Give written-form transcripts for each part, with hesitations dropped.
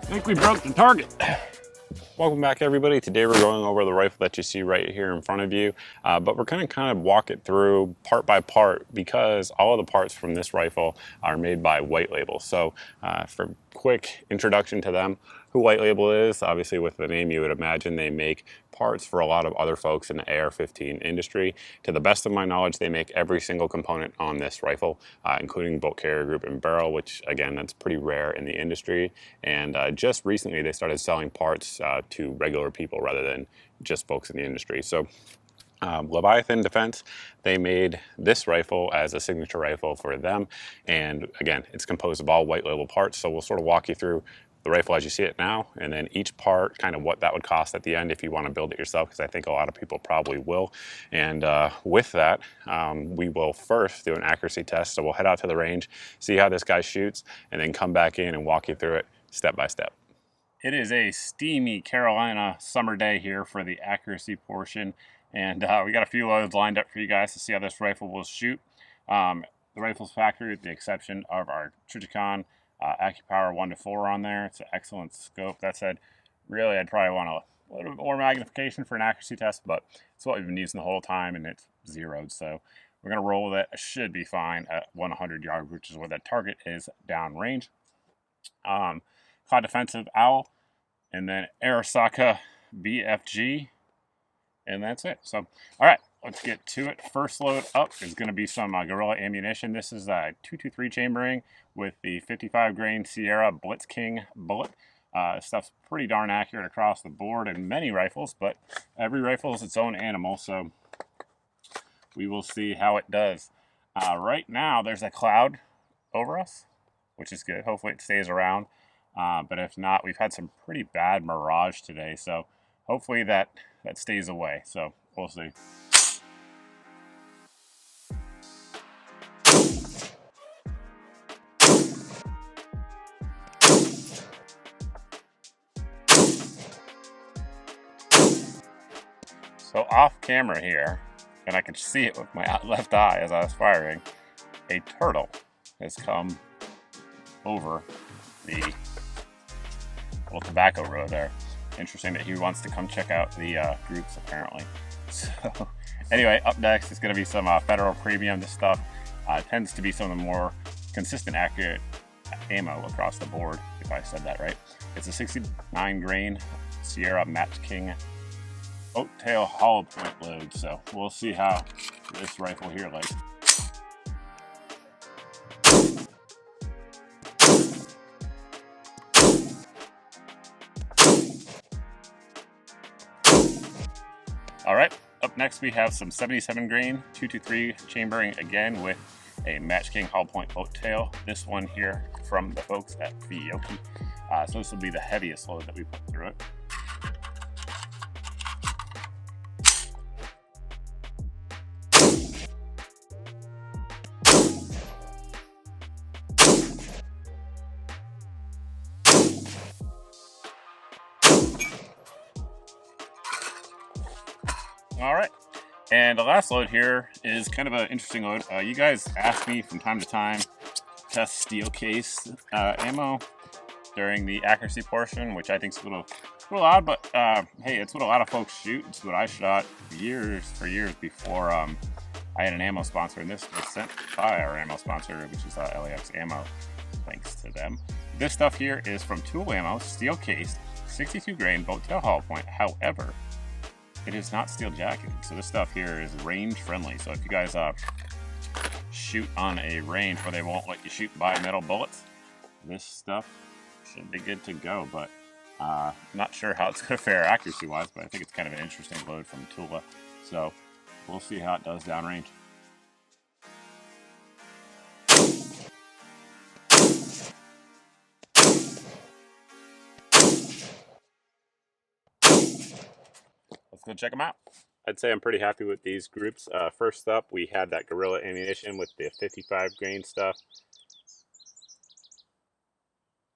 I think we broke the target. Welcome back, everybody. Today we're going over the rifle that you see right here in front of you, but we're going to kind of walk it through part by part because all of the parts from this rifle are made by White Label. So for quick introduction to them, who White Label is, obviously with the name you would imagine they make parts for a lot of other folks in the AR-15 industry. To the best of my knowledge, they make every single component on this rifle, including bolt carrier group and barrel, which again, that's pretty rare in the industry. And just recently they started selling parts to regular people rather than just folks in the industry. So Leviathan Defense, they made this rifle as a signature rifle for them. And again, it's composed of all White Label parts. So we'll sort of walk you through the rifle as you see it now, and then each part, kind of what that would cost at the end if you want to build it yourself, because I think a lot of people probably will. And with that, we will first do an accuracy test. So we'll head out to the range, see how this guy shoots, and then come back in and walk you through it step by step. It is a steamy Carolina summer day here for the accuracy portion, and we got a few loads lined up for you guys to see how this rifle will shoot. The rifle's factory, with the exception of our Trijicon AccuPower 1-4 on there. It's an excellent scope. That said, really I'd probably want a little bit more magnification for an accuracy test, but it's what we've been using the whole time and it's zeroed. So we're going to roll with it. It should be fine at 100 yards, which is where that target is downrange. Cloud Defensive Owl, and then Arisaka BFG, and that's it. So, all right, let's get to it. First load up is going to be some Gorilla ammunition. This is a 223 chambering with the 55 grain Sierra Blitz King bullet. Stuff's pretty darn accurate across the board in many rifles, but every rifle is its own animal, so we will see how it does. Right now, there's a cloud over us, which is good. Hopefully it stays around, but if not, we've had some pretty bad mirage today, so hopefully that stays away, so we'll see. So off camera here, and I can see it with my left eye as I was firing, a turtle has come over the little tobacco row there. Interesting that he wants to come check out the groups apparently. So anyway, up next is going to be some Federal Premium. This stuff tends to be some of the more consistent, accurate ammo across the board, if I said that right. It's a 69 grain Sierra Match King oak tail hollow point load, so we'll see how this rifle here likes. All right, up next we have some 77 grain 223 chambering, again with a Match King hollow point oak tail. This one here from the folks at Fiocchi. So this will be the heaviest load that we put through it. All right, and the last load here is kind of an interesting load. You guys ask me from time to time to test steel case ammo during the accuracy portion, which I think is a little odd, but hey, it's what a lot of folks shoot. It's what I shot years before I had an ammo sponsor, and this was sent by our ammo sponsor, which is LAX Ammo. Thanks to them. This stuff here is from Tool Ammo, steel cased, 62 grain bolt tail hollow point. However, it is not steel jacketed, so this stuff here is range friendly. So if you guys shoot on a range where they won't let you shoot bimetal bullets, this stuff should be good to go. But Not sure how it's going to fare accuracy-wise, but I think it's kind of an interesting load from Tula. So we'll see how it does downrange. Let's go check them out. I'd say I'm pretty happy with these groups. First up, we had that Gorilla ammunition with the 55 grain stuff.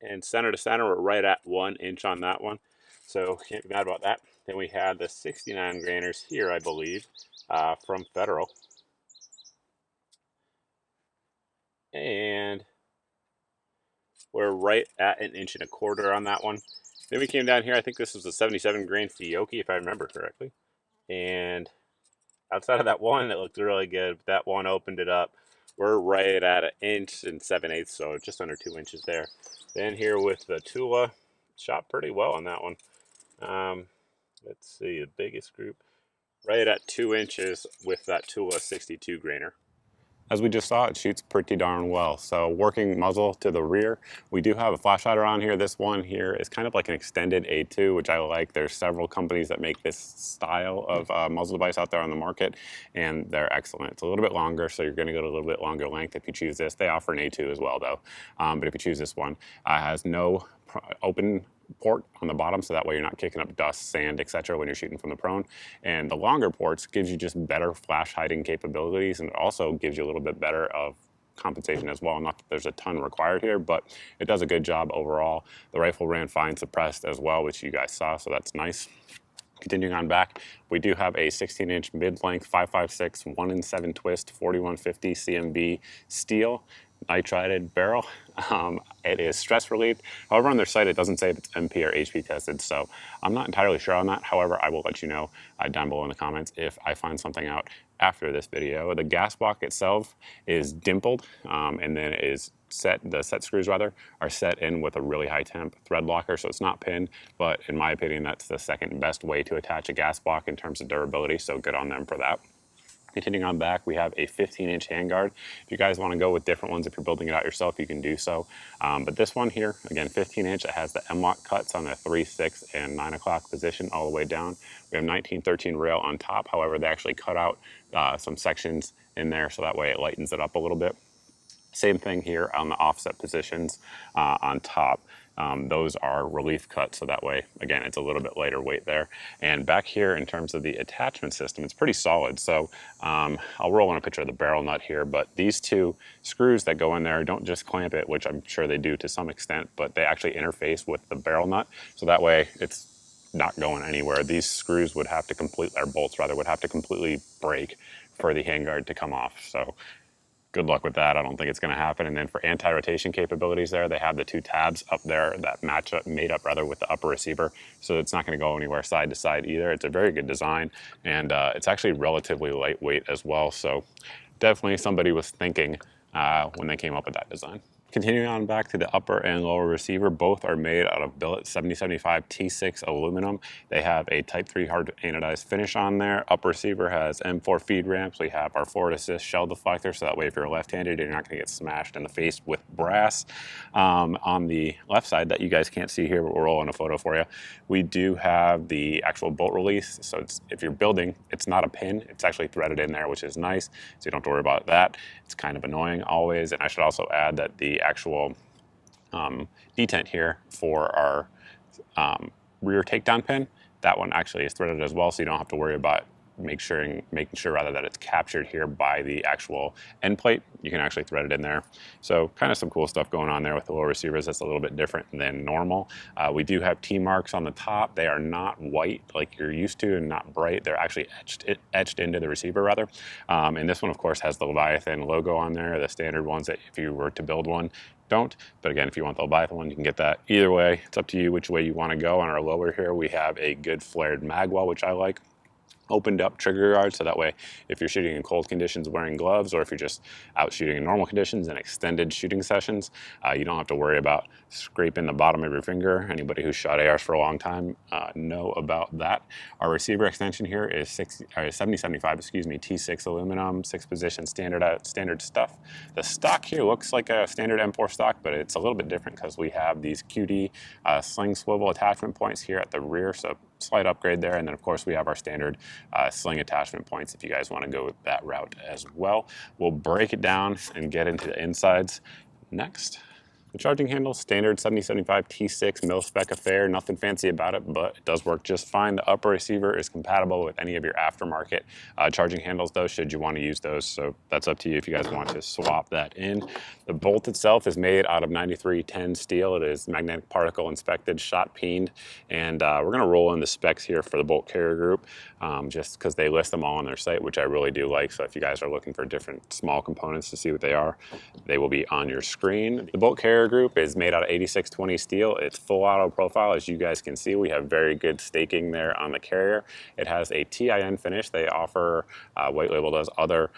And center to center, we're right at 1 inch on that one. So can't be mad about that. Then we had the 69 grainers here, I believe, from Federal. And we're right at 1.25 inches on that one. Then we came down here, I think this was a 77 grain Fiocchi, if I remember correctly. And outside of that one, it looked really good. But that one opened it up. We're right at 1 7/8 inches, so just under 2 inches there. Then here with the Tula, shot pretty well on that one. Let's see, the biggest group, right at 2 inches with that Tula 62 grainer. As we just saw, it shoots pretty darn well. So working muzzle to the rear, we do have a flash hider on here. This one here is kind of like an extended A2, which I like. There's several companies that make this style of muzzle device out there on the market, and they're excellent. It's a little bit longer, so you're gonna get a little bit longer length if you choose this. They offer an A2 as well though, but if you choose this one, it has no open port on the bottom, so that way you're not kicking up dust, sand, etc. when you're shooting from the prone. And the longer ports gives you just better flash hiding capabilities, and it also gives you a little bit better of compensation as well. Not that there's a ton required here, but it does a good job overall. The rifle ran fine suppressed as well, which you guys saw, so that's nice. Continuing on back, we do have a 16-inch mid-length 5.56 1-in-7 twist 4150 CMB steel nitrided barrel. It is stress relieved. However, on their site, it doesn't say if it's MP or HP tested, so I'm not entirely sure on that. However, I will let you know down below in the comments if I find something out after this video. The gas block itself is dimpled, and then it is the set screws rather, are set in with a really high temp thread locker, so it's not pinned, but in my opinion, that's the second best way to attach a gas block in terms of durability, so good on them for that. Continuing on back, we have a 15-inch handguard. If you guys want to go with different ones, if you're building it out yourself, you can do so. But this one here, again, 15-inch, it has the M-lock cuts on the 3, 6, and 9 o'clock position all the way down. We have 1913 rail on top. However, they actually cut out some sections in there, so that way it lightens it up a little bit. Same thing here on the offset positions on top. Those are relief cuts, so that way, again, it's a little bit lighter weight there. And back here, in terms of the attachment system, it's pretty solid. So I'll roll in a picture of the barrel nut here, but these two screws that go in there don't just clamp it, which I'm sure they do to some extent, but they actually interface with the barrel nut, so that way it's not going anywhere. These screws would have to completely, or bolts rather, would have to completely break for the handguard to come off. So good luck with that. I don't think it's going to happen. And then for anti-rotation capabilities there, they have the 2 tabs up there that made up with the upper receiver. So it's not going to go anywhere side to side either. It's a very good design, and it's actually relatively lightweight as well. So definitely somebody was thinking when they came up with that design. Continuing on back to the upper and lower receiver, both are made out of billet 7075 T6 aluminum. They have a Type 3 hard anodized finish on there. Upper receiver has M4 feed ramps. We have our forward assist shell deflector, so that way if you're left-handed, you're not going to get smashed in the face with brass. On the left side that you guys can't see here, but we're rolling a photo for you, we do have the actual bolt release. So if you're building, it's not a pin. It's actually threaded in there, which is nice, so you don't have to worry about that. It's kind of annoying always. And I should also add that the actual detent here for our rear takedown pin, that one actually is threaded as well, so you don't have to worry about making sure rather that it's captured here by the actual end plate. You can actually thread it in there. So kind of some cool stuff going on there with the lower receivers. That's a little bit different than normal. We do have T marks on the top. They are not white like you're used to and not bright. They're actually etched into the receiver rather. And this one of course has the Leviathan logo on there, the standard ones that if you were to build one, don't. But again, if you want the Leviathan one, you can get that. Either way, it's up to you which way you want to go. On our lower here, we have a good flared mag well, which I like. opened up trigger guard, so that way if you're shooting in cold conditions wearing gloves, or if you're just out shooting in normal conditions and extended shooting sessions, you don't have to worry about scraping the bottom of your finger. Anybody who's shot ARs for a long time know about that. Our receiver extension here is 7075, T6 aluminum, 6-position standard stuff. The stock here looks like a standard M4 stock, but it's a little bit different because we have these QD sling swivel attachment points here at the rear, so slight upgrade there. And then of course we have our standard sling attachment points if you guys want to go that route as well. We'll break it down and get into the insides next. The charging handle, standard 7075 T6 mil-spec affair, nothing fancy about it, but it does work just fine. The upper receiver is compatible with any of your aftermarket charging handles though, should you want to use those. So that's up to you if you guys want to swap that in. The bolt itself is made out of 9310 steel. It is magnetic particle inspected, shot peened, and we're gonna roll in the specs here for the bolt carrier group, just because they list them all on their site, which I really do like. So if you guys are looking for different small components to see what they are, they will be on your screen. The bolt carrier group is made out of 8620 steel. It's full auto profile. As you guys can see, we have very good staking there on the carrier. It has a TIN finish. They offer, White Label does other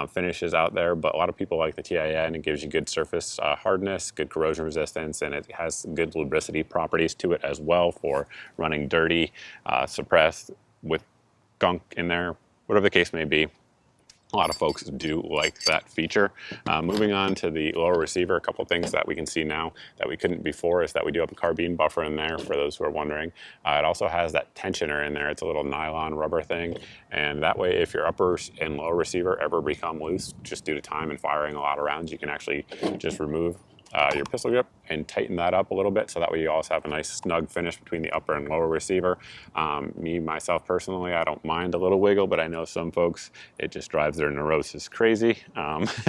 finishes out there, but a lot of people like the TIN. It gives you good surface hardness, good corrosion resistance, and it has good lubricity properties to it as well for running dirty, suppressed with gunk in there, whatever the case may be. A lot of folks do like that feature. Moving on to the lower receiver, a couple things that we can see now that we couldn't before is that we do have a carbine buffer in there, for those who are wondering. It also has that tensioner in there. It's a little nylon rubber thing, and that way if your upper and lower receiver ever become loose just due to time and firing a lot of rounds, you can actually just remove your pistol grip and tighten that up a little bit, so that way you always have a nice snug finish between the upper and lower receiver. Myself personally, I don't mind a little wiggle, but I know some folks, it just drives their neurosis crazy.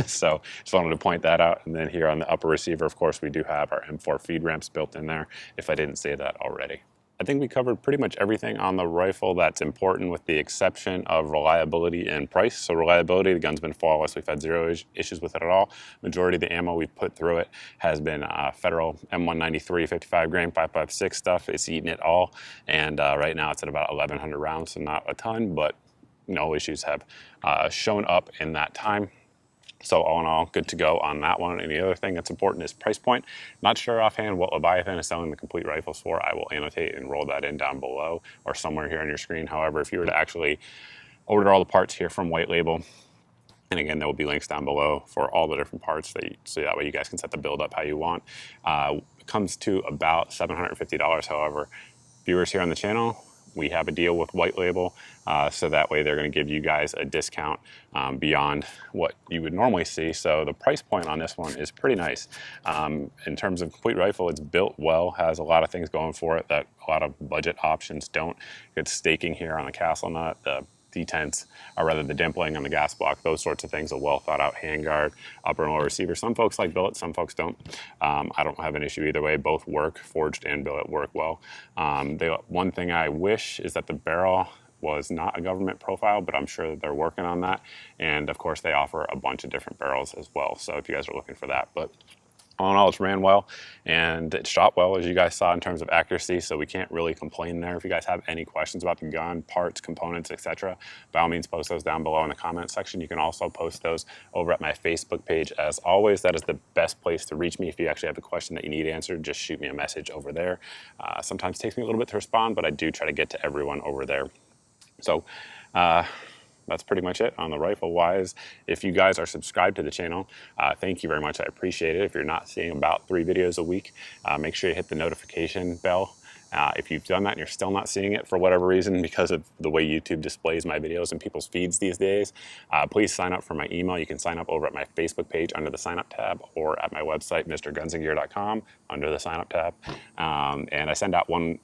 So just wanted to point that out. And then here on the upper receiver, of course, we do have our M4 feed ramps built in there, if I didn't say that already. I think we covered pretty much everything on the rifle that's important, with the exception of reliability and price. So reliability, the gun's been flawless. We've had zero issues with it at all. Majority of the ammo we've put through it has been Federal M193 55 grain 5.56 stuff. It's eaten it all, and right now it's at about 1,100 rounds, so not a ton, but no issues have shown up in that time. So all in all, good to go on that one. And the other thing that's important is price point. Not sure offhand what Leviathan is selling the complete rifles for. I will annotate and roll that in down below or somewhere here on your screen. However, if you were to actually order all the parts here from White Label, and again, there will be links down below for all the different parts, so that way you guys can set the build up how you want. It comes to about $750. However, viewers here on the channel, we have a deal with White Label, so that way they're going to give you guys a discount beyond what you would normally see. So the price point on this one is pretty nice. In terms of complete rifle, it's built well, has a lot of things going for it that a lot of budget options don't. Good staking here on the castle nut, the detents, or rather the dimpling on the gas block, those sorts of things, a well thought out handguard, upper and lower receiver. Some folks like billet, some folks don't. I don't have an issue either way. Both work, forged and billet work well. The one thing I wish is that the barrel was not a government profile, but I'm sure that they're working on that. And of course they offer a bunch of different barrels as well, so if you guys are looking for that. But all in all, it's ran well and it shot well, as you guys saw, in terms of accuracy, so we can't really complain there. If you guys have any questions about the gun, parts, components, etc., by all means post those down below in the comment section. You can also post those over at my Facebook page. As always, that is the best place to reach me. If you actually have a question that you need answered, just shoot me a message over there. Sometimes it takes me a little bit to respond, but I do try to get to everyone over there. So that's pretty much it on the rifle wise. If you guys are subscribed to the channel, thank you very much. I appreciate it. If you're not seeing about 3 videos a week, make sure you hit the notification bell. If you've done that and you're still not seeing it for whatever reason, because of the way YouTube displays my videos in people's feeds these days, please sign up for my email. You can sign up over at my Facebook page under the sign up tab, or at my website, Mrgunsngear.com, under the sign up tab. And I send out one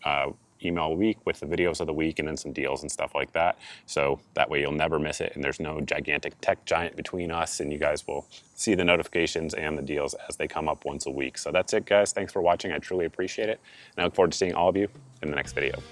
email a week with the videos of the week and then some deals and stuff like that. So that way you'll never miss it, and there's no gigantic tech giant between us, and you guys will see the notifications and the deals as they come up once a week. So that's it, guys. Thanks for watching. I truly appreciate it, and I look forward to seeing all of you in the next video.